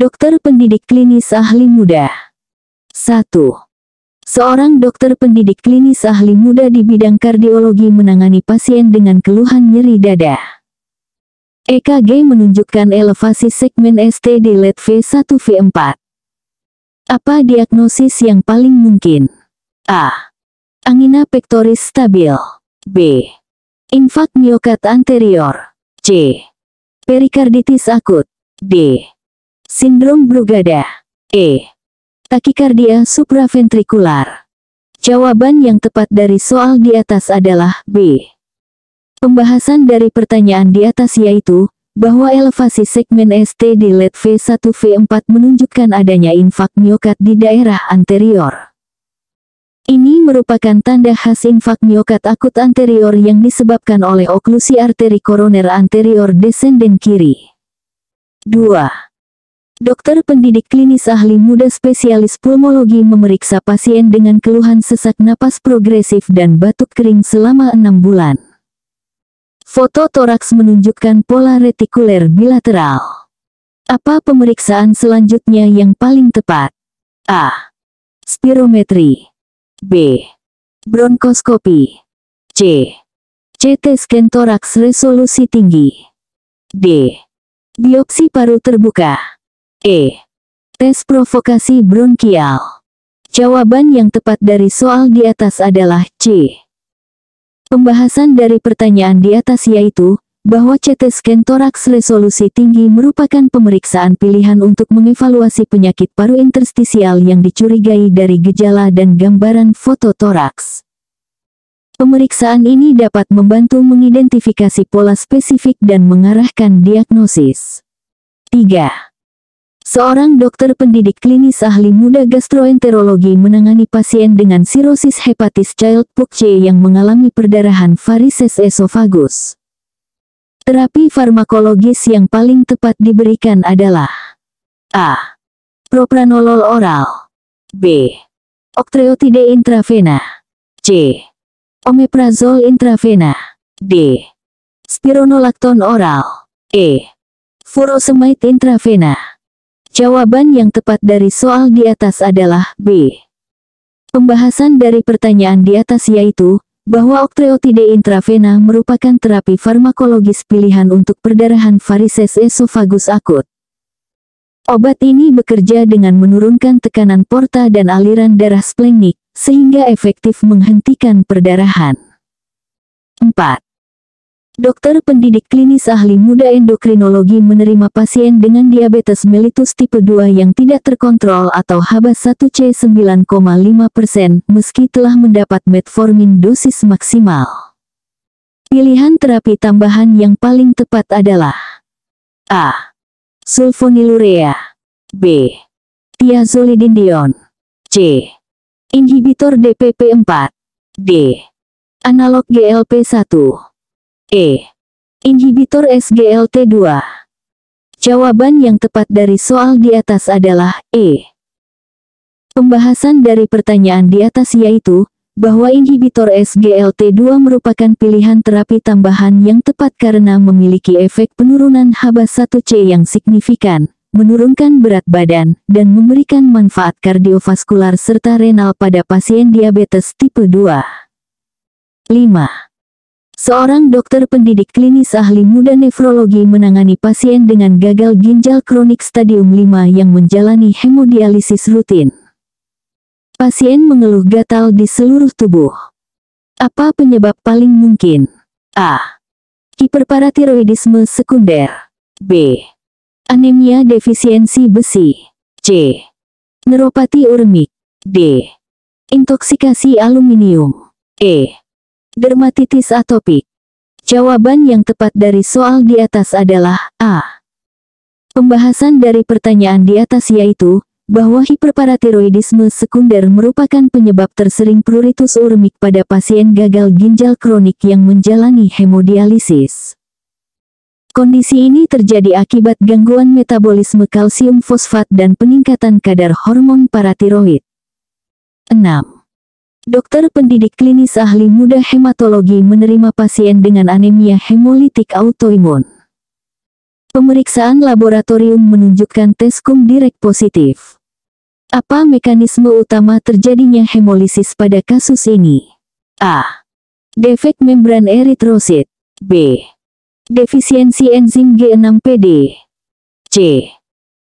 Dokter pendidik klinis ahli muda. 1. Seorang dokter pendidik klinis ahli muda di bidang kardiologi menangani pasien dengan keluhan nyeri dada. EKG menunjukkan elevasi segmen ST di LED V1-V4. Apa diagnosis yang paling mungkin? A. Angina pectoris stabil. B. Infak miokard anterior. C. Perikarditis akut. D. Sindrom Brugada. E. Takikardia supraventrikular. Jawaban yang tepat dari soal di atas adalah B. Pembahasan dari pertanyaan di atas yaitu, bahwa elevasi segmen ST di LED V1-V4 menunjukkan adanya infak miokard di daerah anterior. Ini merupakan tanda khas infak miokard akut anterior yang disebabkan oleh oklusi arteri koroner anterior descendent kiri. 2. Dokter pendidik klinis ahli muda spesialis pulmologi memeriksa pasien dengan keluhan sesak napas progresif dan batuk kering selama 6 bulan. Foto toraks menunjukkan pola retikuler bilateral. Apa pemeriksaan selanjutnya yang paling tepat? A. Spirometri. B. Bronkoskopi. C. CT scan toraks resolusi tinggi. D. Biopsi paru terbuka. E. Tes provokasi bronkial. Jawaban yang tepat dari soal di atas adalah C. Pembahasan dari pertanyaan di atas yaitu, bahwa CT scan toraks resolusi tinggi merupakan pemeriksaan pilihan untuk mengevaluasi penyakit paru interstisial yang dicurigai dari gejala dan gambaran foto toraks. Pemeriksaan ini dapat membantu mengidentifikasi pola spesifik dan mengarahkan diagnosis. 3. Seorang dokter pendidik klinis ahli muda gastroenterologi menangani pasien dengan sirosis hepatis Child-Pugh C yang mengalami perdarahan varises esofagus. Terapi farmakologis yang paling tepat diberikan adalah A. Propranolol oral. B. Octreotide intravena. C. Omeprazol intravena. D. Spironolakton oral. E. Furosemide intravena. Jawaban yang tepat dari soal di atas adalah B. Pembahasan dari pertanyaan di atas yaitu, bahwa Octreotide intravena merupakan terapi farmakologis pilihan untuk perdarahan varises esofagus akut. Obat ini bekerja dengan menurunkan tekanan porta dan aliran darah splenic, sehingga efektif menghentikan perdarahan. 4. Dokter pendidik klinis ahli muda endokrinologi menerima pasien dengan diabetes mellitus tipe 2 yang tidak terkontrol atau HbA1c 9,5% meski telah mendapat metformin dosis maksimal. Pilihan terapi tambahan yang paling tepat adalah A. Sulfonylurea. B. Thiazolidinedione. C. Inhibitor DPP4. D. Analog GLP-1. E. Inhibitor SGLT2. Jawaban yang tepat dari soal di atas adalah E. Pembahasan dari pertanyaan di atas yaitu, bahwa inhibitor SGLT2 merupakan pilihan terapi tambahan yang tepat karena memiliki efek penurunan HbA1c yang signifikan, menurunkan berat badan, dan memberikan manfaat kardiovaskular serta renal pada pasien diabetes tipe 2. 5. Seorang dokter pendidik klinis ahli muda nefrologi menangani pasien dengan gagal ginjal kronik stadium 5 yang menjalani hemodialisis rutin. Pasien mengeluh gatal di seluruh tubuh. Apa penyebab paling mungkin? A. Hiperparatiroidisme sekunder. B. Anemia defisiensi besi. C. Neuropati uremik. D. Intoksikasi aluminium. E. Dermatitis atopik. Jawaban yang tepat dari soal di atas adalah A. Pembahasan dari pertanyaan di atas yaitu, bahwa hiperparatiroidisme sekunder merupakan penyebab tersering pruritus uremik pada pasien gagal ginjal kronik yang menjalani hemodialisis. Kondisi ini terjadi akibat gangguan metabolisme kalsium fosfat dan peningkatan kadar hormon paratiroid. 6. Dokter pendidik klinis ahli muda hematologi menerima pasien dengan anemia hemolitik autoimun. Pemeriksaan laboratorium menunjukkan tes cum-direct positif. Apa mekanisme utama terjadinya hemolisis pada kasus ini? A. Defek membran eritrosit. B. Defisiensi enzim G6PD. C.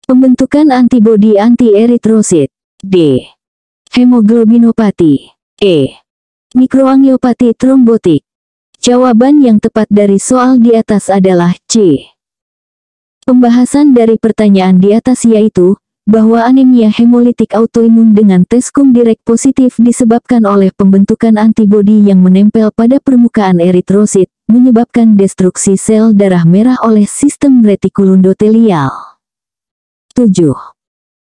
Pembentukan antibodi anti-eritrosit. D. Hemoglobinopati. E. Mikroangiopati trombotik. Jawaban yang tepat dari soal di atas adalah C. Pembahasan dari pertanyaan di atas yaitu, bahwa anemia hemolitik autoimun dengan tes cum-direct positif disebabkan oleh pembentukan antibodi yang menempel pada permukaan eritrosit, menyebabkan destruksi sel darah merah oleh sistem retikulundotelial. 7.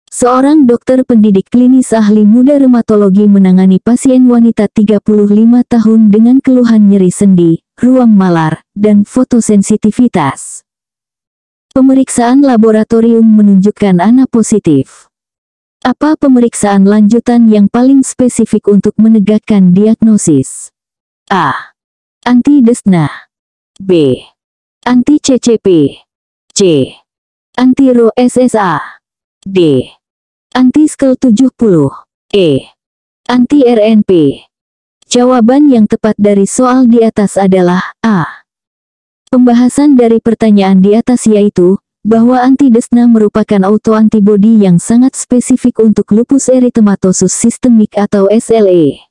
Seorang dokter pendidik klinis ahli muda reumatologi menangani pasien wanita 35 tahun dengan keluhan nyeri sendi, ruam malar, dan fotosensitivitas. Pemeriksaan laboratorium menunjukkan ANA positif. Apa pemeriksaan lanjutan yang paling spesifik untuk menegakkan diagnosis? A. Anti-DESNA. B. Anti-CCP. C. Anti-RO-SSA. D. Anti-SKL70. E. Anti-RNP. Jawaban yang tepat dari soal di atas adalah A. Pembahasan dari pertanyaan di atas yaitu, bahwa anti-DESNA merupakan autoantibodi yang sangat spesifik untuk lupus eritematosus sistemik atau SLE.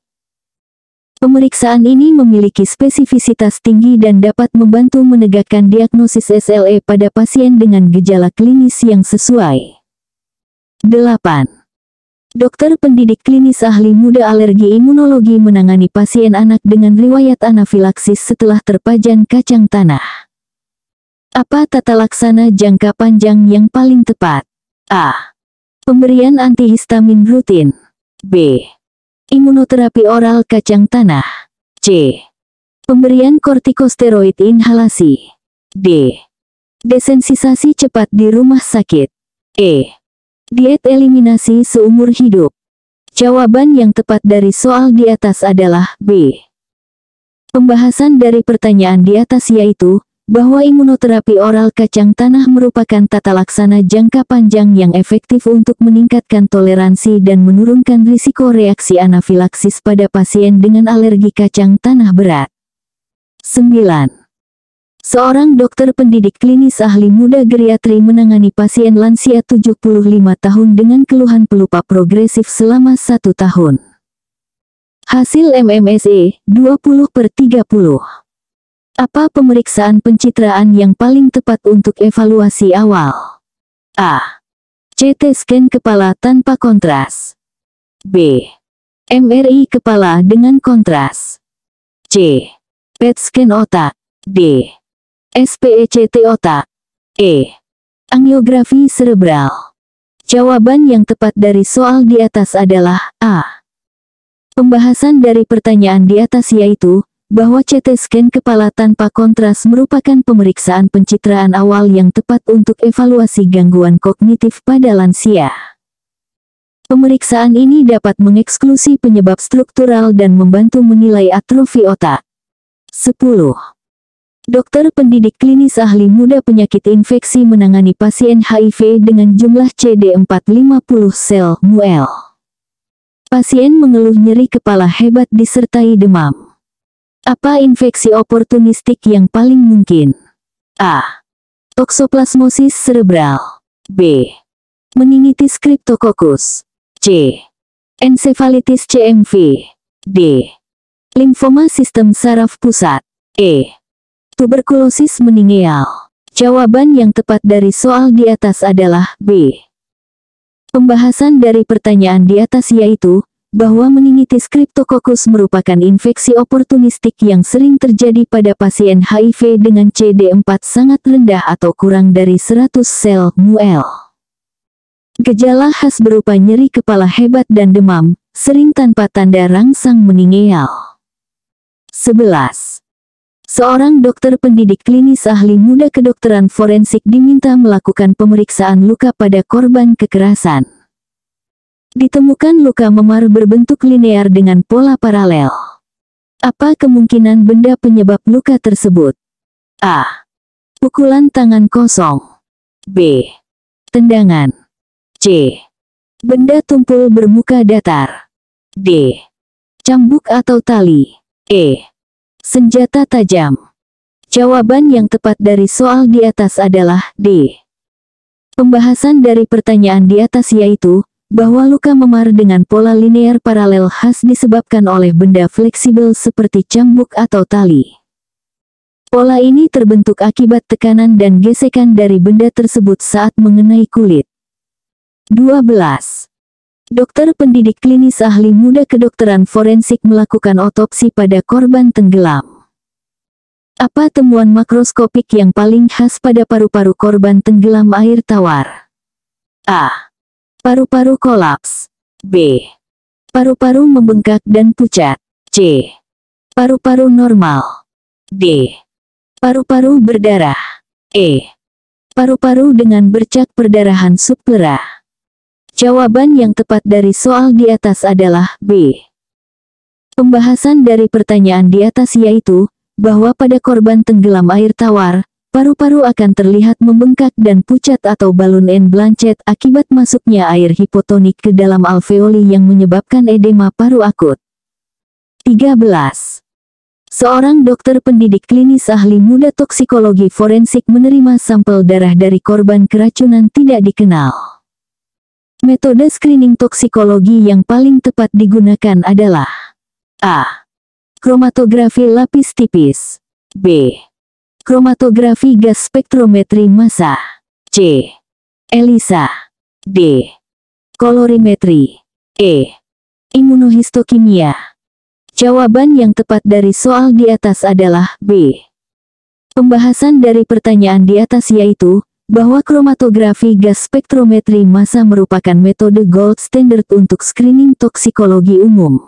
Pemeriksaan ini memiliki spesifisitas tinggi dan dapat membantu menegakkan diagnosis SLE pada pasien dengan gejala klinis yang sesuai. 8. Dokter pendidik klinis ahli muda alergi imunologi menangani pasien anak dengan riwayat anafilaksis setelah terpajan kacang tanah. Apa tata laksana jangka panjang yang paling tepat? A. Pemberian antihistamin rutin. B. Imunoterapi oral kacang tanah. C. Pemberian kortikosteroid inhalasi. D. Desensisasi cepat di rumah sakit. E. Diet eliminasi seumur hidup. Jawaban yang tepat dari soal di atas adalah B. Pembahasan dari pertanyaan di atas yaitu, bahwa imunoterapi oral kacang tanah merupakan tata laksana jangka panjang yang efektif untuk meningkatkan toleransi dan menurunkan risiko reaksi anafilaksis pada pasien dengan alergi kacang tanah berat. 9. Seorang dokter pendidik klinis ahli muda geriatri menangani pasien lansia 75 tahun dengan keluhan pelupa progresif selama 1 tahun. Hasil MMSE, 20/30. Apa pemeriksaan pencitraan yang paling tepat untuk evaluasi awal? A. CT scan kepala tanpa kontras. B. MRI kepala dengan kontras. C. PET scan otak. D. SPECT otak. E. Angiografi serebral. Jawaban yang tepat dari soal di atas adalah A. Pembahasan dari pertanyaan di atas yaitu, bahwa CT scan kepala tanpa kontras merupakan pemeriksaan pencitraan awal yang tepat untuk evaluasi gangguan kognitif pada lansia. Pemeriksaan ini dapat mengeksklusi penyebab struktural dan membantu menilai atrofi otak. 10. Dokter pendidik klinis ahli muda penyakit infeksi menangani pasien HIV dengan jumlah CD450 sel (mul). Pasien mengeluh nyeri kepala hebat disertai demam. Apa infeksi oportunistik yang paling mungkin? A. Toksoplasmosis cerebral. B. Meningitis cryptococcus. C. Encephalitis CMV. D. Limfoma sistem saraf pusat. E. Tuberkulosis meningeal. Jawaban yang tepat dari soal di atas adalah B. Pembahasan dari pertanyaan di atas yaitu, bahwa meningitis cryptococcus merupakan infeksi oportunistik yang sering terjadi pada pasien HIV dengan CD4 sangat rendah atau kurang dari 100 sel (mul). Gejala khas berupa nyeri kepala hebat dan demam, sering tanpa tanda rangsang meningeal. 11. Seorang dokter pendidik klinis ahli muda kedokteran forensik diminta melakukan pemeriksaan luka pada korban kekerasan. Ditemukan luka memar berbentuk linear dengan pola paralel. Apa kemungkinan benda penyebab luka tersebut? A. Pukulan tangan kosong. B. Tendangan. C. Benda tumpul bermuka datar. D. Cambuk atau tali. E. Senjata tajam. Jawaban yang tepat dari soal di atas adalah D. Pembahasan dari pertanyaan di atas yaitu, bahwa luka memar dengan pola linear paralel khas disebabkan oleh benda fleksibel seperti cambuk atau tali. Pola ini terbentuk akibat tekanan dan gesekan dari benda tersebut saat mengenai kulit. 12. Dokter pendidik klinis ahli muda kedokteran forensik melakukan otopsi pada korban tenggelam. Apa temuan makroskopik yang paling khas pada paru-paru korban tenggelam air tawar? A. Paru-paru kolaps. B. Paru-paru membengkak dan pucat. C. Paru-paru normal. D. Paru-paru berdarah. E. Paru-paru dengan bercak perdarahan subpleural. Jawaban yang tepat dari soal di atas adalah B. Pembahasan dari pertanyaan di atas yaitu, bahwa pada korban tenggelam air tawar, paru-paru akan terlihat membengkak dan pucat atau balun en blanchet akibat masuknya air hipotonik ke dalam alveoli yang menyebabkan edema paru akut. 13. Seorang dokter pendidik klinis ahli muda toksikologi forensik menerima sampel darah dari korban keracunan tidak dikenal. Metode screening toksikologi yang paling tepat digunakan adalah A. Kromatografi lapis tipis. B. Kromatografi gas spektrometri massa. C. ELISA. D. Kolorimetri. E. Imunohistokimia. Jawaban yang tepat dari soal di atas adalah B. Pembahasan dari pertanyaan di atas yaitu, bahwa kromatografi gas spektrometri massa merupakan metode gold standard untuk screening toksikologi umum.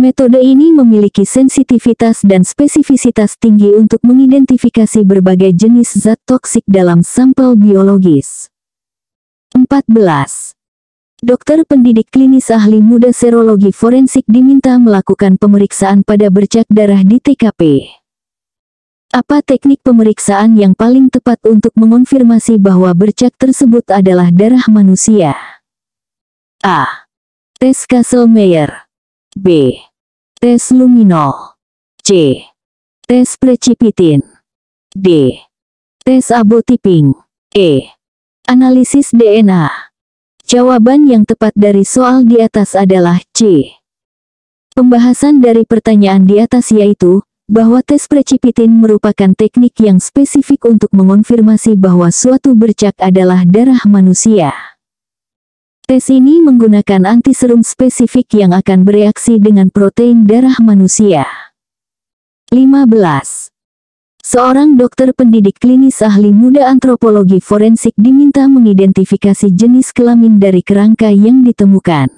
Metode ini memiliki sensitivitas dan spesifisitas tinggi untuk mengidentifikasi berbagai jenis zat toksik dalam sampel biologis. 14. Dokter pendidik klinis ahli muda serologi forensik diminta melakukan pemeriksaan pada bercak darah di TKP. Apa teknik pemeriksaan yang paling tepat untuk mengonfirmasi bahwa bercak tersebut adalah darah manusia? A. Tes Kastle-Meyer. B. Tes luminol. C. Tes precipitin. D. Tes abotyping. E. Analisis DNA. Jawaban yang tepat dari soal di atas adalah C. Pembahasan dari pertanyaan di atas yaitu, bahwa tes precipitin merupakan teknik yang spesifik untuk mengonfirmasi bahwa suatu bercak adalah darah manusia. Tes ini menggunakan antiserum spesifik yang akan bereaksi dengan protein darah manusia. 15. Seorang dokter pendidik klinis ahli muda antropologi forensik diminta mengidentifikasi jenis kelamin dari kerangka yang ditemukan.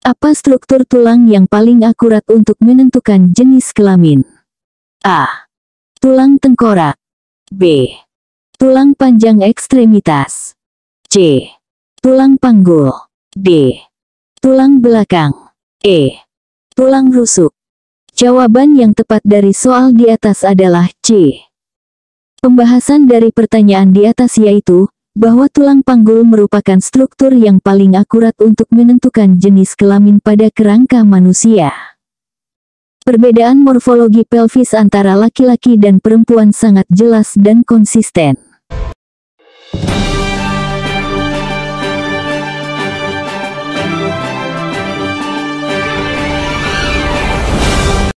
Apa struktur tulang yang paling akurat untuk menentukan jenis kelamin? A. Tulang tengkorak. B. Tulang panjang ekstremitas. C. Tulang panggul. D. Tulang belakang. E. Tulang rusuk. Jawaban yang tepat dari soal di atas adalah C. Pembahasan dari pertanyaan di atas yaitu, bahwa tulang panggul merupakan struktur yang paling akurat untuk menentukan jenis kelamin pada kerangka manusia. Perbedaan morfologi pelvis antara laki-laki dan perempuan sangat jelas dan konsisten.